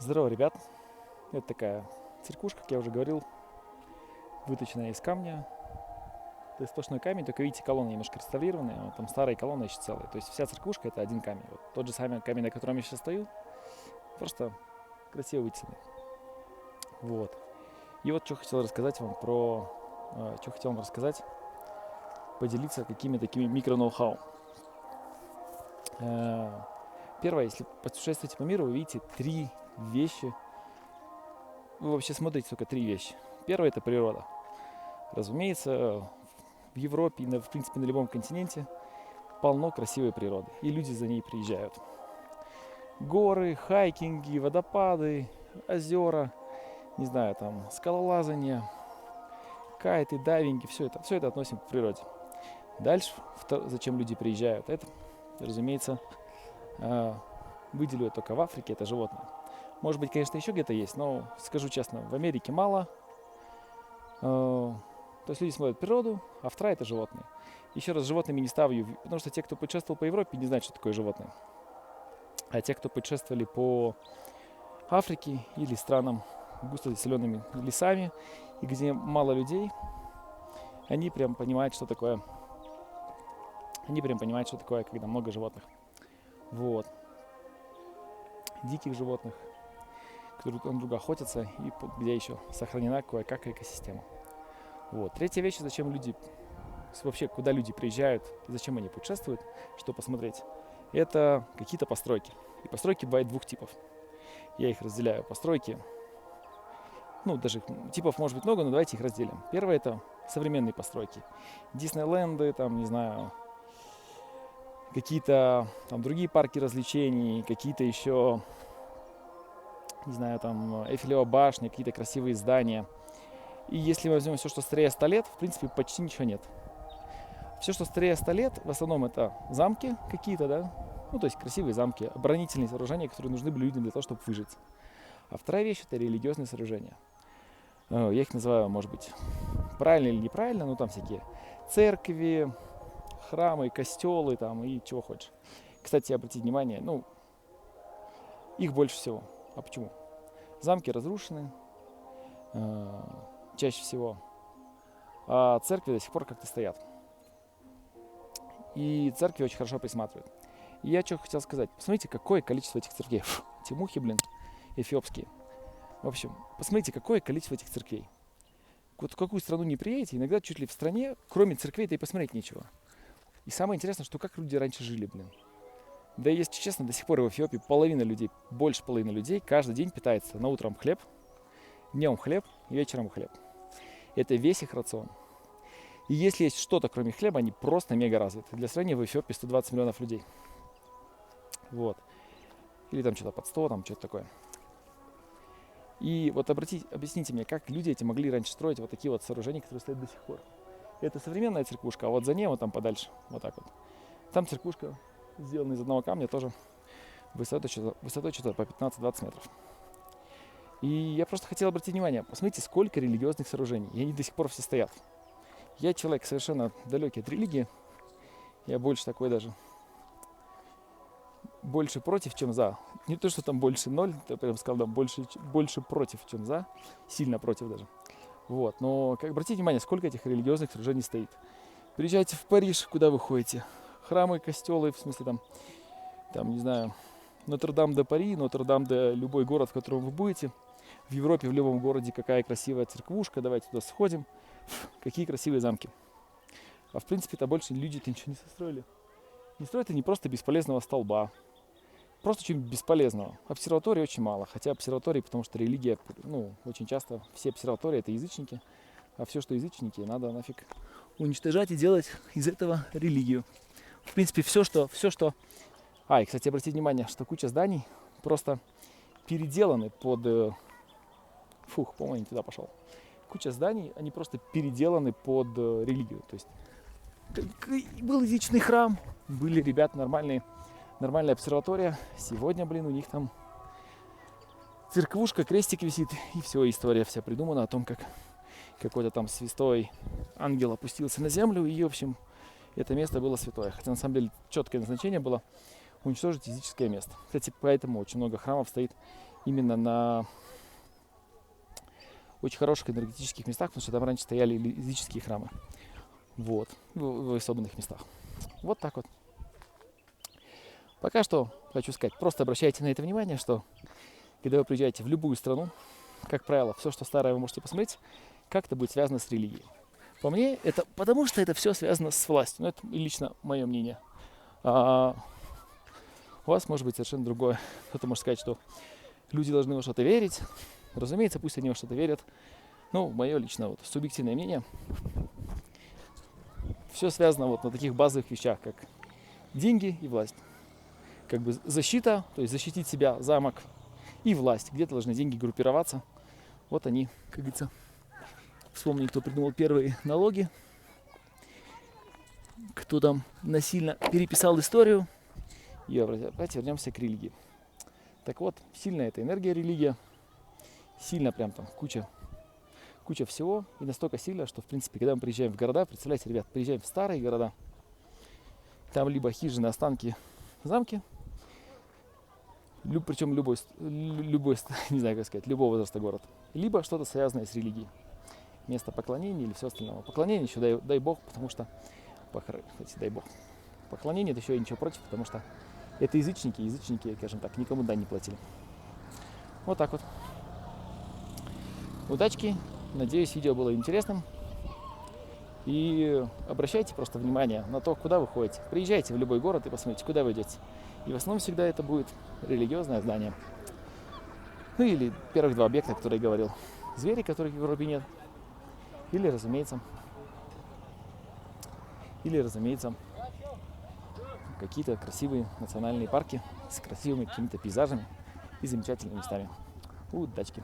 Здорово, ребят. Это такая церквушка, как я уже говорил, выточенная из камня. Это сплошной камень, только видите, колонны немножко реставрированные, а вот там старые колонны еще целые. То есть вся церквушка это один камень. Вот тот же самый камень, на котором я сейчас стою, просто красиво вытесанный. Вот. И вот что хотел рассказать вам поделиться какими такими микро-ноу-хау. Первое, если путешествуете по миру, вы видите три вещи. Вы вообще смотрите только три вещи. Первое это природа. Разумеется, в Европе и, в принципе, на любом континенте полно красивой природы. И люди за ней приезжают. Горы, хайкинги, водопады, озера, не знаю, там, скалолазание, кайты, дайвинги, все это относим к природе. Дальше, зачем люди приезжают, это, разумеется, выделю только в Африке, это животные. Может быть, конечно, еще где-то есть, но скажу честно, в Америке мало. То есть люди смотрят природу, а вторая это животные. Еще раз, животными не ставлю, потому что те, кто путешествовал по Европе, не знают, что такое животное. А те, кто путешествовали по Африке или странам густо заселенными лесами, и где мало людей, они прям понимают, что такое. Когда много животных. Вот. Диких животных, которые друг на друга охотятся, и где еще сохранена кое-как экосистема. Вот. Третья вещь, вообще куда люди приезжают и зачем они путешествуют, что посмотреть, это какие-то постройки. И постройки бывают двух типов. Я их разделяю. Постройки, даже типов может быть много, но давайте их разделим. Первое это современные постройки. Диснейленды, там, не знаю, какие-то там другие парки развлечений, какие-то еще, не знаю, там Эйфелева башня, какие-то красивые здания. И если мы возьмем все, что старее 100 лет, в принципе, почти ничего нет. Все, что старее 100 лет, в основном это замки какие-то, да, то есть красивые замки, оборонительные сооружения, которые нужны были людям для того, чтобы выжить. А вторая вещь это религиозные сооружения. Я их называю, может быть, правильно или неправильно, но там всякие церкви, храмы, костелы там и чего хочешь. Кстати, обратите внимание, их больше всего. А почему? Замки разрушены чаще всего, а церкви до сих пор как-то стоят. И церкви очень хорошо присматривают. И я что хотел сказать. Посмотрите, какое количество этих церквей. Эти мухи, эфиопские. В общем, посмотрите, какое количество этих церквей. Вот в какую страну не приедете, иногда чуть ли в стране, кроме церквей-то и посмотреть нечего. И самое интересное, что как люди раньше жили, Да и, если честно, до сих пор в Эфиопии больше половины людей каждый день питается на утром хлеб, днем хлеб и вечером хлеб. Это весь их рацион. И если есть что-то, кроме хлеба, они просто мега развиты. Для сравнения, в Эфиопии 120 миллионов людей. Вот. Или там что-то под 100, там что-то такое. И вот объясните мне, как люди эти могли раньше строить вот такие вот сооружения, которые стоят до сих пор. Это современная церквушка, а вот за ней, вот там подальше, вот так вот. Там церквушка, сделана из одного камня, тоже высотой что-то по 15-20 метров. И я просто хотел обратить внимание, посмотрите, сколько религиозных сооружений, и они до сих пор все стоят. Я человек совершенно далекий от религии, я больше такой даже, больше против, чем за. Не то, что там больше 0, я прям сказал, да, больше против, чем за, сильно против даже. Вот, но обратите внимание, сколько этих религиозных сооружений стоит. Приезжайте в Париж, куда вы ходите, храмы, костелы, в смысле там не знаю, Нотр-Дам-де-Пари, Нотр-Дам-де любой город, в котором вы будете. В Европе, в любом городе какая красивая церквушка, давайте туда сходим. Какие красивые замки. А в принципе-то больше люди-то ничего не состроили. Не строят они просто бесполезного столба. Просто очень бесполезного. Обсерваторий очень мало. Хотя обсерватории, потому что религия, очень часто все обсерватории это язычники. А все, что язычники, надо нафиг уничтожать и делать из этого религию. В принципе, все, что... и, кстати, обратите внимание, что куча зданий просто переделаны под... по-моему, не туда пошел. Куча зданий, они просто переделаны под религию. То есть был язычный храм, были ребята нормальная обсерватория. Сегодня, у них там церквушка, крестик висит, и все, история вся придумана о том, как какой-то там святой ангел опустился на землю, и, в общем, это место было святое. Хотя, на самом деле, четкое назначение было уничтожить языческое место. Кстати, поэтому очень много храмов стоит именно на очень хороших энергетических местах, потому что там раньше стояли языческие храмы. Вот, в особенных местах. Вот так вот. Пока что хочу сказать, просто обращайте на это внимание, что когда вы приезжаете в любую страну, как правило, все, что старое, вы можете посмотреть, как-то будет связано с религией. По мне, это потому что это все связано с властью. Но это лично мое мнение. А у вас может быть совершенно другое. Кто-то может сказать, что люди должны во что-то верить. Разумеется, пусть они во что-то верят. Ну, мое лично вот субъективное мнение. Все связано вот на таких базовых вещах, как деньги и власть. Как бы защита, то есть защитить себя, замок, и власть. Где-то должны деньги группироваться. Вот они, как говорится. Вспомни, кто придумал первые налоги. Кто там насильно переписал историю. И давайте вернемся к религии. Так вот, сильная эта энергия религия. Сильно прям там куча всего. И настолько сильно, что в принципе, когда мы приезжаем в города, представляете, ребят, приезжаем в старые города. Там либо хижины, останки, замки. Причем любой, не знаю, как сказать, любого возраста город. Либо что-то связанное с религией. Место поклонения или все остальное. Поклонение еще дай бог, потому что... Кстати, дай бог. Поклонение, это еще и ничего против, потому что это язычники, скажем так, никому дань не платили. Вот так вот. Удачки. Надеюсь, видео было интересным. И обращайте просто внимание на то, куда вы ходите. Приезжайте в любой город и посмотрите, куда вы идете. И в основном всегда это будет религиозное здание. Ну или первых два объекта, которые я говорил. Звери, которых в Европе нет. Или, разумеется, какие-то красивые национальные парки с красивыми какими-то пейзажами и замечательными местами. Удачки!